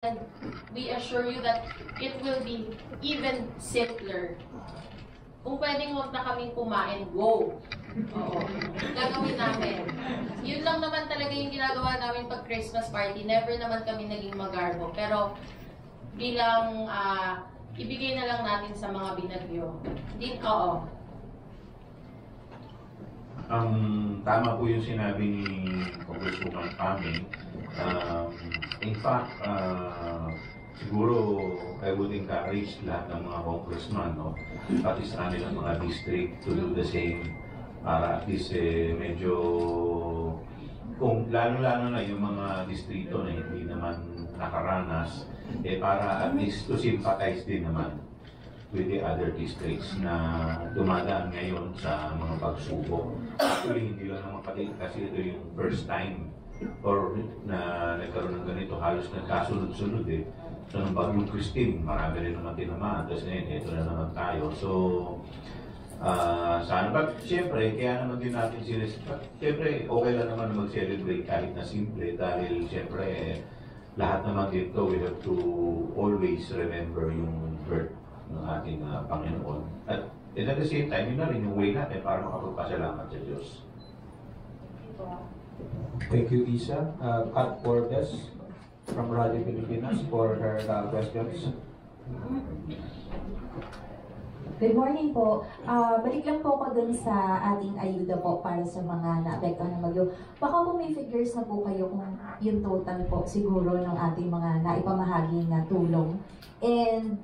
And we assure you that it will be even simpler. Kung pwedeng huwag na kaming kumain, go! Oo. Gagawin namin. Yun lang naman talaga yung ginagawa namin pag Christmas party. Never naman kami naging magarbo. Pero bilang ibigay na lang natin sa mga binagyo. Oo. Tama po yung sinabi ni Congresswoman Paming. In fact, siguro I would encourage lahat ng mga congressman, no, pati sa kanilang mga district to do the same para at least medyo kung lalo-lalo na yung mga distrito na hindi naman nakaranas, para at least to sympathize din naman with the other districts na dumadaan ngayon sa mga pagsubok. Actually, hindi lang naman pati kasi ito yung first time or na nagkaroon ng ganito, halos nagkasunod-sunod eh. So, nung Bagyong Christine, marami rin naman tinamaan. Tapos ngayon, ito na naman tayo. So, sana. But, siyempre, kaya naman din natin siyempre, okay lang naman mag-celebrate kahit na simple dahil siyempre, lahat naman dito, we have to always remember yung birth ng ating Panginoon. At the same time, yun na rin yung way natin para makapagpasalamat sa Diyos. Thank you, Isa. Kat Cordes from Radio Pilipinas for her questions. Good morning po. Balik lang po ako dun sa ating ayuda po para sa mga naapektuhan ng bagyo. Baka po may figures na po kayo kung yung total po siguro ng ating mga naipamahaging na tulong. And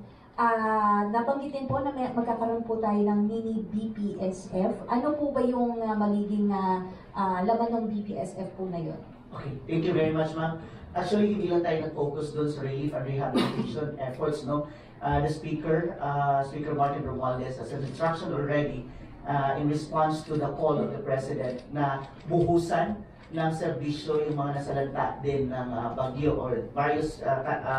nabanggitin po na magkakaroon po tayo ng mini BPSF. Ano po ba yung magiging laman ng BPSF po na yun? Okay, thank you very much, ma'am. Actually, hindi lang tayo nag-focus doon sa relief and rehabilitation efforts, no? The Speaker Martin Romualdez, has an instruction already in response to the call of the President na buhusan ng serbisyo yung mga nasalanta din ng bagyo or various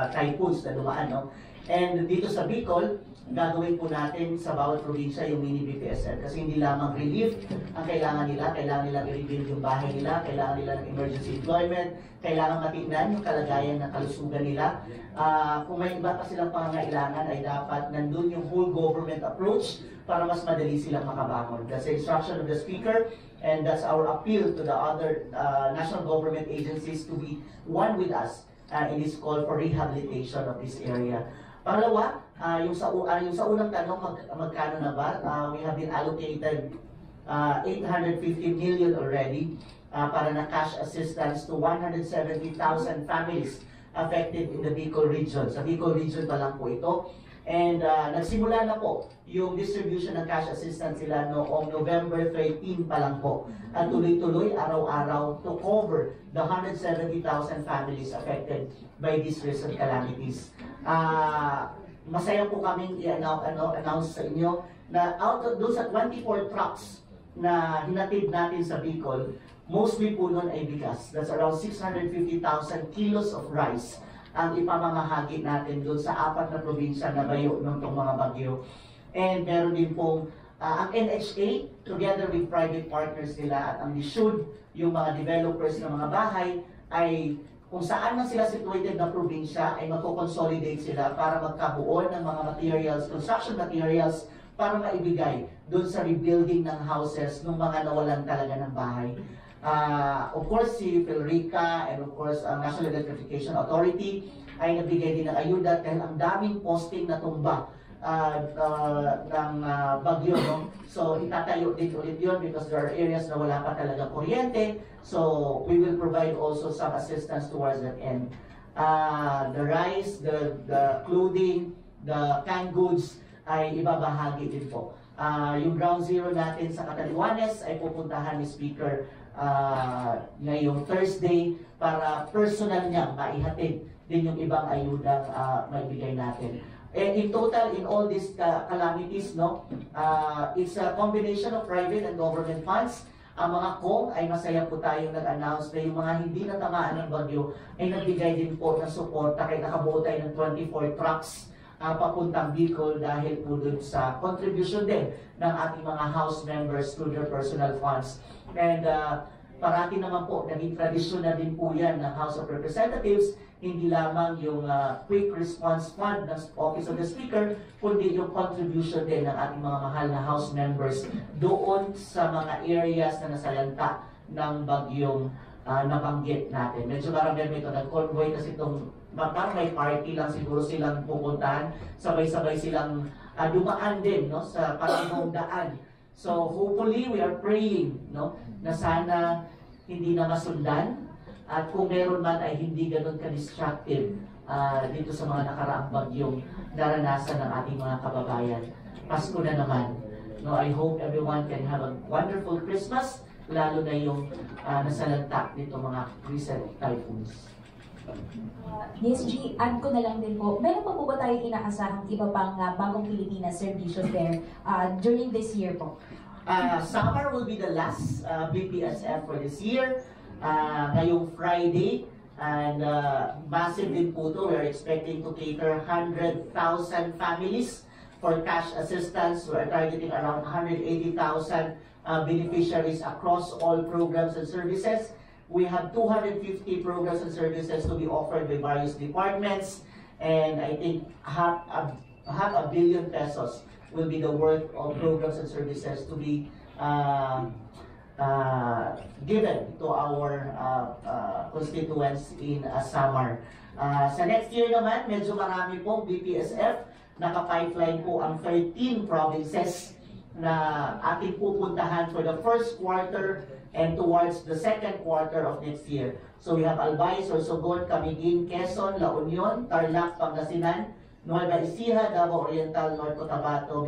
typhoons na dumaan, no? And dito sa Bicol, gagawin po natin sa bawat probinsya yung mini BPSF kasi hindi lamang relief ang kailangan nila i-rebuild yung bahay nila, kailangan nila ng emergency employment, kailangan matignan yung kalagayan ng kalusugan nila. Kung may iba pa silang pangangailangan ay dapat nandun yung whole government approach para mas madali silang makabangon. That's the instruction of the Speaker and that's our appeal to the other national government agencies to be one with us in this call for rehabilitation of this area. Pangalawa, yung sa unang tanong, magkano na ba? We have been allocated 850 million already para na cash assistance to 170,000 families affected in the Bicol region. Sa Bicol region pa lang po ito. And nagsimula na po yung distribution ng cash assistance sila noong November 13 pa lang po. At tuloy-tuloy, araw-araw to cover the 170,000 families affected by these recent calamities. Masaya po kaming i-announce sa inyo na out of those 24 trucks na hinatid natin sa Bicol, mostly po nun ay bigas. That's around 650,000 kilos of rice ang ipamamahagi natin doon sa 4 na probinsya na bayo ng itong mga bagyo. And meron din pong ang NHA, together with private partners nila at ang DSUD, yung mga developers ng mga bahay, ay kung saan man sila situated na probinsya, ay magko-consolidate sila para magkabuo ng mga materials, construction materials, para maibigay doon sa rebuilding ng houses ng mga nawalan talaga ng bahay. Of course, si Philrica and of course, ang National Electrification Authority ay nagbigay din ng ayuda dahil ang daming posting na tumba ng bagyo, no? So, itatayo din ulit yun because there are areas na wala pa talaga kuryente. So, we will provide also some assistance towards that end. The rice, the clothing, the canned goods ay ibabahagi din po. Yung ground zero natin sa Catanduanes ay pupuntahan ni Speaker ngayong Thursday para personal niya maihatid din yung ibang ayudang maibigay natin. In total, in all these calamities, no, it's a combination of private and government funds. Ang mga KONG ay masaya po tayong nag-announce na yung mga hindi natamaan ng bagyo ay nagbigay din po ng suporta kaya nakabuo tayo ng 24 trucks papuntang Bicol dahil po dun sa contribution din ng ating mga house members through their personal funds. And parati naman po, naging tradisyon na din po yan ng House of Representatives hindi lamang yung quick response fund ng Office of the Speaker, kundi yung contribution din ng ating mga mahal na House members doon sa mga areas na nasalanta ng bagyong nabanggit natin. Medyo parang ito, nag-convoy kasi itong parang may party lang siguro silang pupuntahan, sabay-sabay silang dumaan din no, sa panahong daan. So hopefully we are praying no, na sana hindi na masundan at kung meron man ay hindi ganun ka-destructive dito sa mga nakaraang bagyong naranasan ng ating mga kababayan. Pasko na naman. No, I hope everyone can have a wonderful Christmas, lalo na yung nasalanta nito mga recent typhoons. Yes, G, add ko na lang din po. Meron pa po ba tayong inaasahang iba pang bagong Pilipinas Servicio Fair during this year po? Summer will be the last BPSF for this year. Ngayong Friday, and massive din po ito. We're expecting to cater 100,000 families for cash assistance. We're targeting around 180,000 beneficiaries across all programs and services. We have 250 programs and services to be offered by various departments, and I think half a billion pesos will be the worth of programs and services to be given to our constituents in Samar. Sa next year naman, medyo marami pong BPSF. Naka-pipeline po ang 13 provinces na ating pupuntahan for the first quarter and towards the second quarter of next year. So we have Albay, Sorsogon, Camiguin, Quezon, La Union, Tarlac, Pangasinan, Nueva Ecija, Davao Oriental, North Cotabato,